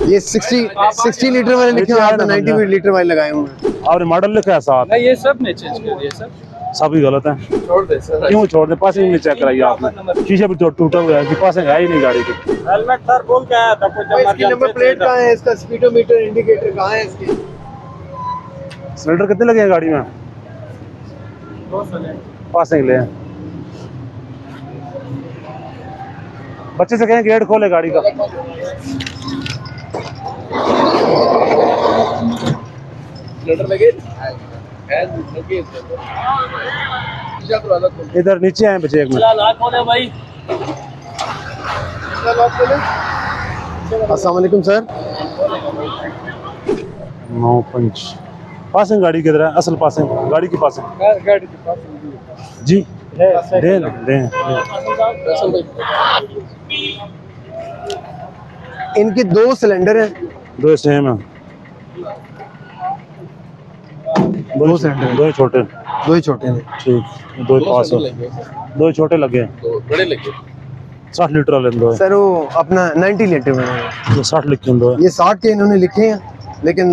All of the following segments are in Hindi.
ये 60 लीटर वाले लिखे हुए आपने 90 लीटर वाले लगाए हुए हैं। आपने मॉडल लिखा है साथ? नहीं, ये सब ने चेंज कर दिया सर। सभी गलत है। छोड़ दे सर। क्यों छोड़ दे? पासिंग में चेक कराइए आपने, शीशा भी टूटा हुआ है, पासिंग है ही नहीं गाड़ी की। हेलमेट सर बोल के आया था कुछ। इसकी नंबर प्लेट कहाँ है? इसका स्पीडोमीटर इंडिकेटर कहाँ है इसके? सिलेंडर कितने लगे हैं गाड़ी में? 2 सिलेंडर। पासिंग ले बच्चे से कहें गेट खोले गाड़ी का। इधर नीचे आए बच्चे एक मिनट। भाई अस्सलाम वालेकुम सर। 9-5 पासिंग गाड़ी किधर है? असल पासिंग गाड़ी की पासिंग गाड़ी के पास जी दे इनके 2 सिलेंडर हैं। 2 सेम है। 2 सिलेंडर, 2 छोटे। 2 ही छोटे हैं। ठीक, 2 पास हो, 2 छोटे लगे, 2 बड़े लगे। 60 लीटर वाले दो सर वो अपना 90 लीटर में है। 60 लिखे दो। ये 60 के इन्होंने लिखे हैं, लेकिन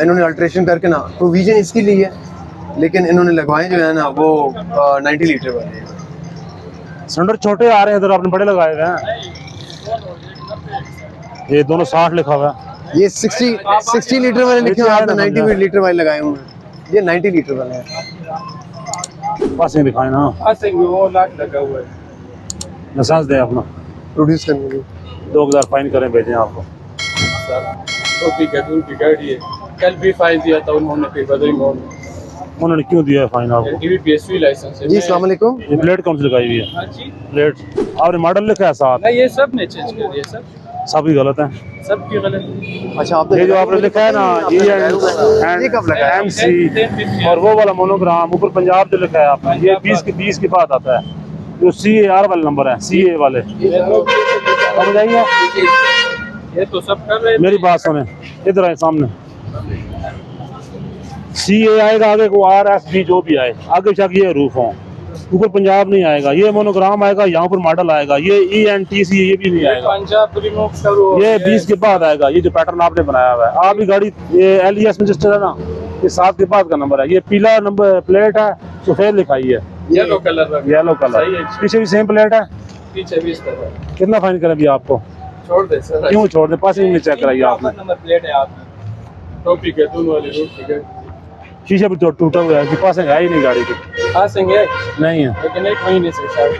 इन्होंने अल्ट्रेशन करके ना प्रोविजन इसकी ली है, लेकिन इन्होंने लगवाए जो है ना वो 90 लीटर वाले हैं। सिलेंडर छोटे आ रहे हैं इधर, आपने बड़े लगाए हुए हैं। ये दोनों 60 लिखा हुआ है। ये 60 लीटर वाले लिखे हुए हैं, आपने 90 लीटर वाले लगाए हुए हैं। ये 90 लीटर वाले हैं। पासिंग दिखाए ना, पासिंग वो लाख लगा हुआ है। लाइसेंस दें अपना, प्रोड्यूस करने के लिए 2000 फाइन करें, भेजें आपको। सर टोपी का दूर की गाड़ी है, कल भी फाइन दिया था उन्होंने, फिर बदरी मोड़ उन्होंने क्यों दिया है फाइन आपको? DVPSV लाइसेंस है। जी अस्सलाम वालेकुम। ये प्लेट कौन सी लगाई हुई है? हाँ जी। प्लेट आपने मॉडल लिखा है साथ? नहीं, ये सब ने चेंज कर दिया सर। सभी गलत है। सब की गलत। अच्छा आपने ये जो आपने लिखा है ना ये कब लगा है? MC और वो वाला मोनोग्राम ऊपर पंजाब जो लिखा है आपने, ये 20 के बाद आता है। जो CAR वाले नंबर है, CA वाले समझ आइए। ये तो सब कर रहे थे। मेरी बात सुने, इधर आए सामने। CA आएगा, आगे को RSB जो भी आए, आगे जाके ये रूफ हो, ऊपर पंजाब नहीं आएगा। ये मोनोग्राम आएगा, यहाँ पर मॉडल आएगा। ये ENTC ये भी नहीं आएगा। पंजाब रिमूव करो। ये 20 के बाद आएगा। ये जो पैटर्न आपने बनाया हुआ है, आप ही गाड़ी ये LES में रजिस्टर है ना, ये 7 के बाद का नंबर है। ये पीला नंबर प्लेट है, सफेद लिखाई है, येलो कलर। Yellow colour. पीछे भी सेम प्लेट है, पीछे भी इस तरह। कितना फाइन करें अभी आपको? छोड़ दे सर। क्यों छोड़ दे? पासिंग में चेक कराइए आपने, नंबर प्लेट है आपकी। टोपी के दून वाली रूट की गाड़ी। शीशा भी टूटा हुआ है, पासिंग है ही नहीं गाड़ी की। पासिंग है नहीं है, लेकिन 1 महीने से शायद 1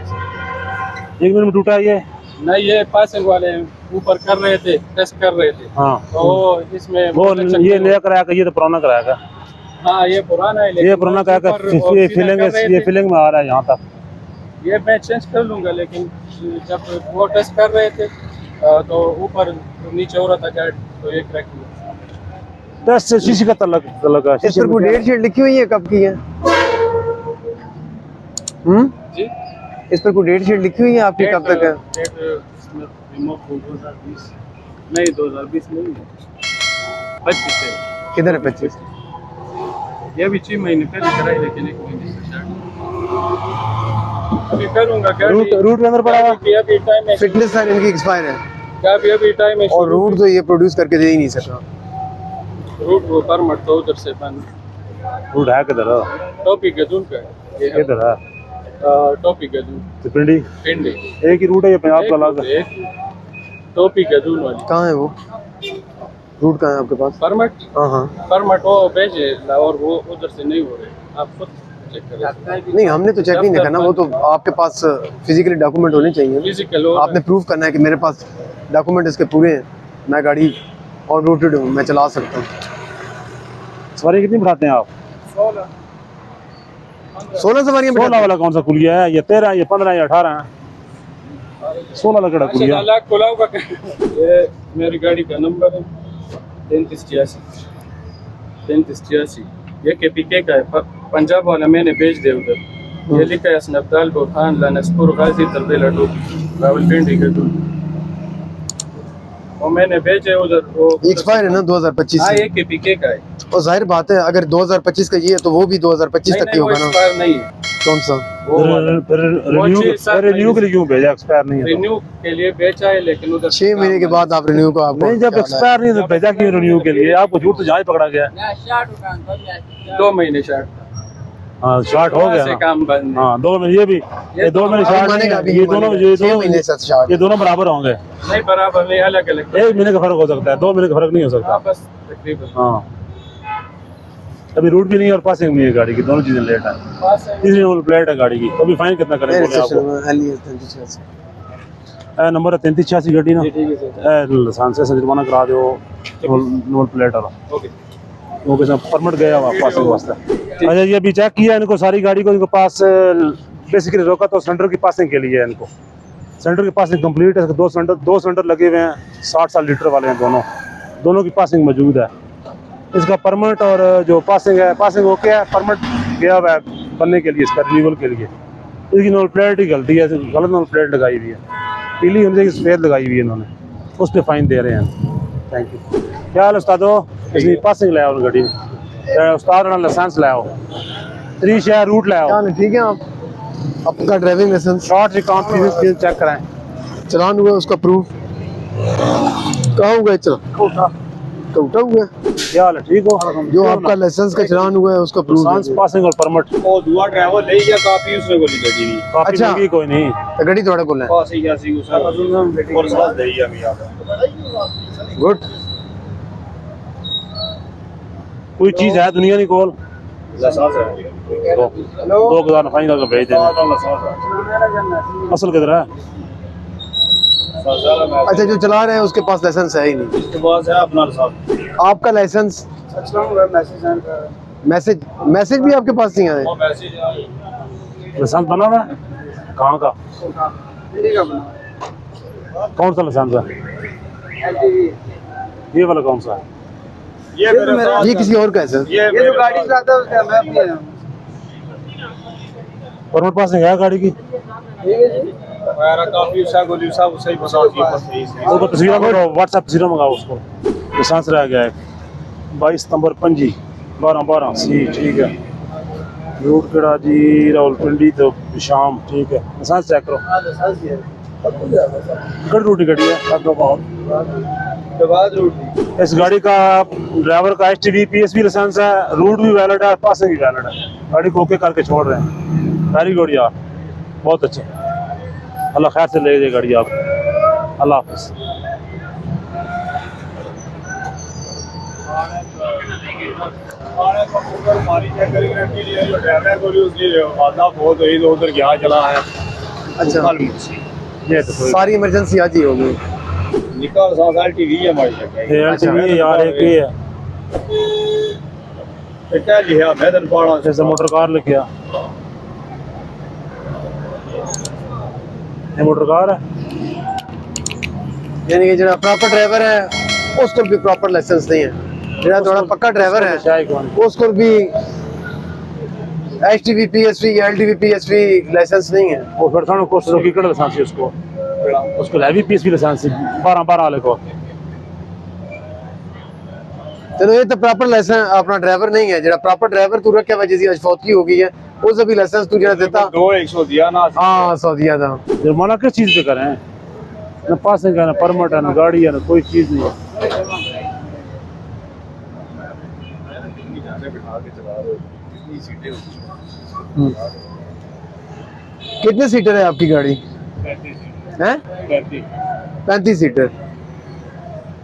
मिनट में टूटा है ये। नहीं, ये पासिंग वाले ऊपर कर रहे थे, टेस्ट कर रहे थे। हाँ तो इसमें वो ये नया कराया का, ये तो पुराना कराया का। हाँ ये पुराना है, लेकिन ये पुराना कराया का, ये फीलिंग में आ रहा है यहाँ तक। ये मैं चेंज कर लूंगा, लेकिन जब वो टेस्ट कर रहे थे तो ऊपर नीचे हो रहा था गाड़ी, तो ये क्रैक हुआ। दस से शीशी का लगा। इस पर कोई डेट शीट लिखी हुई है कब की है? जी इस पर कोई डेट शीट लिखी हुई है आपकी कब तक है? डेट इसमें रिमूव 2020 नहीं, 2020 नहीं है, 25 है। किधर है 25? ये भी 6 महीने पहले कराई, लेकिन 1 महीने से स्टार्ट अभी करूंगा। रूट के अंदर पड़ा हुआ अभी टाइम है, फिटनेस सर इनकी एक्सपायर है, अभी टाइम है। और रूट तो ये प्रोड्यूस करके दे ही नहीं सका। रूट वो परमट तो उधर से बंद। रूट है किधर? टॉपिक के दून का है। किधर है? टॉपिक के दून तो पिंडी एक ही रूट है, ये पंजाब का अलग है। टॉपिक के दून वाली कहाँ है वो रूट? कहाँ है आपके पास? परमट। हाँ परमट वो भेजे, और वो उधर से नहीं हो रहे, आप खुद चेक करें। नहीं, हमने तो चेक नहीं देखा ना, वो तो आपके पास फिजिकली डॉक्यूमेंट होने चाहिए। फिजिकल आपने प्रूफ करना है कि मेरे पास डॉक्यूमेंट इसके पूरे हैं, मैं गाड़ी और रूटेड हूँ, मैं चला सकता हूँ। सवारी कितनी बढ़ाते हैं आप? 16 सवारियाँ। 16 वाला कौन सा कुलिया है? ये 13, ये 15, ये 18 है। 16 लगड़ा कुलिया। लाख खुलाओ का। ये मेरी गाड़ी का नंबर है 3386। ये KPK का है, पंजाब वाला मैंने भेज दे उधर। ये लिखा है स्नब्दाल बुरहान लानसपुर गाजी तरबेला टोपी रावलपिंडी के दूर। वो मैंने भेजे उधर, वो एक्सपायर है ना 2025 हाँ से। एक पीके का है। और जाहिर बात है अगर 2025 का ये है तो वो भी 2025 तक की नहीं, वो होगा ना। एक्सपायर नहीं है। कौन सा? वो वाला। रिन्यू के लिए क्यों भेजा, एक्सपायर नहीं है तो? रिन्यू के लिए बेचा है लेकिन उधर 6 महीने के बाद आप रिन्यू को आपको नहीं, जब एक्सपायर नहीं तो भेजा क्यों रिन्यू के लिए? आपको झूठ तो जहाँ ही पकड़ा गया। 2 महीने शार्ट हाँ शॉर्ट हो गया से ना। काम बंद। हाँ 2 महीने, ये भी ये 2 महीने शॉर्ट नहीं मानेगा है। भी ये दोनों 6 महीने से शार्ट। ये दोनों बराबर होंगे। नहीं बराबर नहीं, अलग अलग। 1 महीने का फर्क हो सकता है, 2 महीने का फर्क नहीं हो सकता। हाँ बस तकरीबन। हाँ अभी रूट भी नहीं है और पासिंग भी है गाड़ी की, दोनों चीजें लेट है। पास है। तीसरी नंबर प्लेट है गाड़ी की। तो अभी फाइन कितना करेंगे बोले आपको? नंबर है 3386 गाड़ी ना। जी ठीक है सर। लाइसेंस से जुर्माना करा दो नंबर प्लेट वाला। ओके। वो किसी परमिट गया हुआ पासिंग वास्ते। अच्छा ये अभी चेक किया इनको सारी गाड़ी को, इनको पास बेसिकली रोका तो सेंटर की पासिंग के लिए। इनको सेंटर की पासिंग कंप्लीट है। 2 सिलेंडर लगे हुए हैं, 60 लीटर वाले हैं दोनों की पासिंग मौजूद है। इसका परमिट और जो पासिंग है, पासिंग ओके है, परमिट गया हुआ है बनने के लिए, इसका रिन्यूअल के लिए। इसकी नंबर प्लेट ही गलती है, गलत नंबर प्लेट लगाई हुई है, पीली होने की सफेद लगाई हुई है इन्होंने, उस पर फाइन दे रहे हैं। Thank you. क्या हाल उस्तादो? इसकी पासिंग लाओ गाड़ी में, उस्ताद लाइसेंस लाओ, 3 शहर रूट लाओ। ठीक है आप आपका driving licence short record check कराएं। चलान हुआ उसका प्रूफ कहाँ हुआ है? कौटा हुआ है क्या हाल है? ठीक हो? जो आपका लाइसेंस का चलान हुआ है उसका प्रूफ लाइसेंस पासिंग और परमिट। वो दुआ ड्राइवर ले गया काफी, उसने गोली लगी नहीं। काफी अच्छा। लगी कोई नहीं। तो गाड़ी थोड़ा को है पास ही ऐसी उसका और साथ दे दिया मैं आपको। गुड। कोई चीज है दुनिया नहीं कोल लाइसेंस है। 2000 फाइन का भेज देना। असल किधर है? अच्छा जो चला रहे हैं उसके पास लाइसेंस है ही नहीं। इसके पास है अपना लाइसेंस। आपका लाइसेंस मैसेज भी आपके पास नहीं आए? वो मैसेज लाइसेंस बना हुआ है? कहाँ का? कौन सा लाइसेंस है? ये वाला कौन सा है? ये मेरे साथ ये किसी और का है सर। ये जो गाड़ी चलाता है उसका मैं भी है। परमिट पासिंग है गाड़ी की? मेरा काफी सा गोली सा सही बता दिया बस यही सही। वो तो तस्वीर मंगाओ, व्हाट्सएप तस्वीर मंगाओ उसको। लाइसेंस रह गया है 22 नंबर 5 12 सी। ठीक है। रूट केड़ा जी? रावलपिंडी तो शाम। ठीक है, लाइसेंस चेक करो। कड़ रूट की गाड़ी है। इस गाड़ी का ड्राइवर का HTV PSV लाइसेंस है, रूट भी वैलिड है, पासिंग भी वैलिड है। गाड़ी को ओके करके छोड़ रहे हैं। वेरी गुड यार, बहुत अच्छा। अल्लाह खैर से ले जाए गाड़ी आप। अल्लाह हाफिज। उधर क्या चला है। अच्छा ये तो कोई सारी इमरजेंसी आज ही होगी। निकाल साल टीवी है हमारी LTV यार एक ही है। क्या लिया मैदान पाड़ा जैसे मोटर कार लिखा, ये मोटर कार है। यानी कि जो प्रॉपर ड्राइवर है उसको भी प्रॉपर लाइसेंस नहीं है। जो थोड़ा पक्का ड्राइवर है शायद कौन? उसको भी HTV PSV या LTV PSV लाइसेंस नहीं है। वो फिर थोड़ा कोस्ट की कड़ लाइसेंस है उसको हैवी PSV लाइसेंस 12 वाले को। चलो ये तो प्रॉपर लाइसेंस अपना ड्राइवर नहीं है। जो प्रॉपर ड्राइवर तू रखे वजह से आज फौतगी हो गई है, उस भी लाइसेंस तू जरा देता। 200 दिया ना। हाँ 100 दिया था। जुर्माना किस चीज पे करें? ना पासिंग है, ना परमिट है, ना गाड़ी है, ना कोई चीज नहीं है। कितने सीटर है आपकी गाड़ी? हैं 35 सीटर।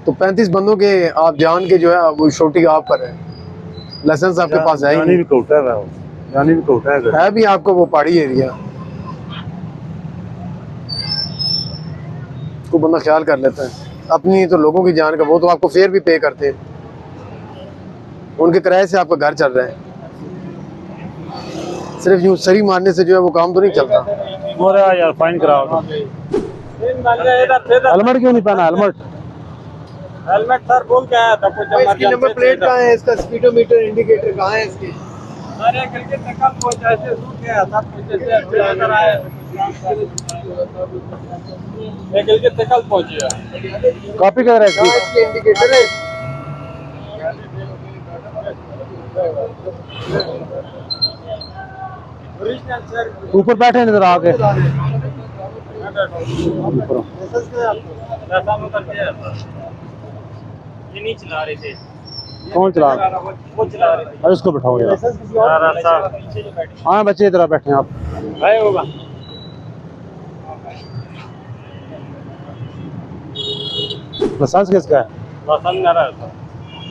तो 35 बंदों के आप जान के जो है वो छोटी आप पर है। लाइसेंस आपके पास है ही जानी नहीं। भी कौटा है, जानी भी कौटा है। है भी आपको वो पहाड़ी एरिया को बंदा ख्याल कर लेता है। अपनी तो लोगों की जान का, वो तो आपको फेयर भी पे करते हैं, उनके किराए से आपका घर चल रहा है। सिर्फ यूं सरी मारने से जो है वो काम तो नहीं चलता। मोरे यार फाइन कराओ। हेलमेट क्यों नहीं पहना? हेलमेट सर बोल के आया था कुछ इसकी नंबर प्लेट कहाँ है? इसका स्पीडोमीटर इंडिकेटर कहाँ है इसके? अरे कल के तक पहुंचा से सूट गया सब कुछ से लेकर आए। निकल के कल पहुंचे। कॉपी कर रहे हैं इसके इंडिकेटर है। ऊपर बैठे हैं इधर आके ऊपर। ये नहीं चला रहे थे। कौन चला रहा है? वो चला रहे थे। अरे उसको बैठाओ यार। हाँ बच्चे इधर बैठे हैं आप। है होगा। लाइसेंस किसका है? पसंद ना रहा था।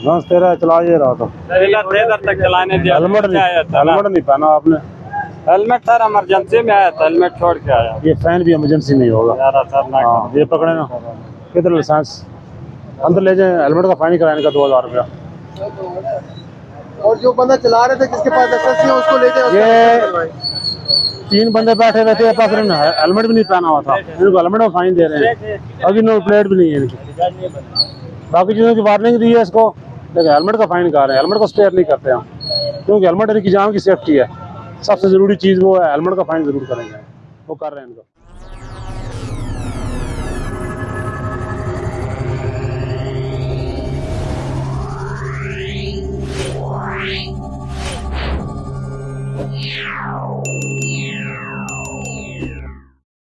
लाइसेंस तेरा है, चला ये रहा था। इधर तक चलाने दिया। हेलमेट नहीं पहना आपने। हेलमेट सर इमरजेंसी में आया था, हेलमेट छोड़ के आया। ये फैन भी इमरजेंसी नहीं होगा। यार सर ना हाँ ये पकड़े ना, किधर लाइसेंस अंदर ले जाए, हेलमेट का फाइन कराने का 2000 रुपया। और जो बंदा चला रहे थे जिसके पास लाइसेंस नहीं है उसको ले जाए। ये 3 बंदे बैठे हुए थे, पास हेलमेट भी नहीं पहना हुआ था, इनको हेलमेट में फाइन दे रहे हैं। अभी नो प्लेट भी नहीं है इनकी। बाकी चीज़ों की वार्निंग दी है इसको, लेकिन हेलमेट का फाइन कर रहे हैं। हेलमेट को स्पेयर नहीं करते हम, क्योंकि हेलमेट इनकी जान की सेफ्टी है। सबसे ज़रूरी चीज़ वो है, हेलमेट का फाइन ज़रूर करेंगे, वो कर रहे हैं इनको।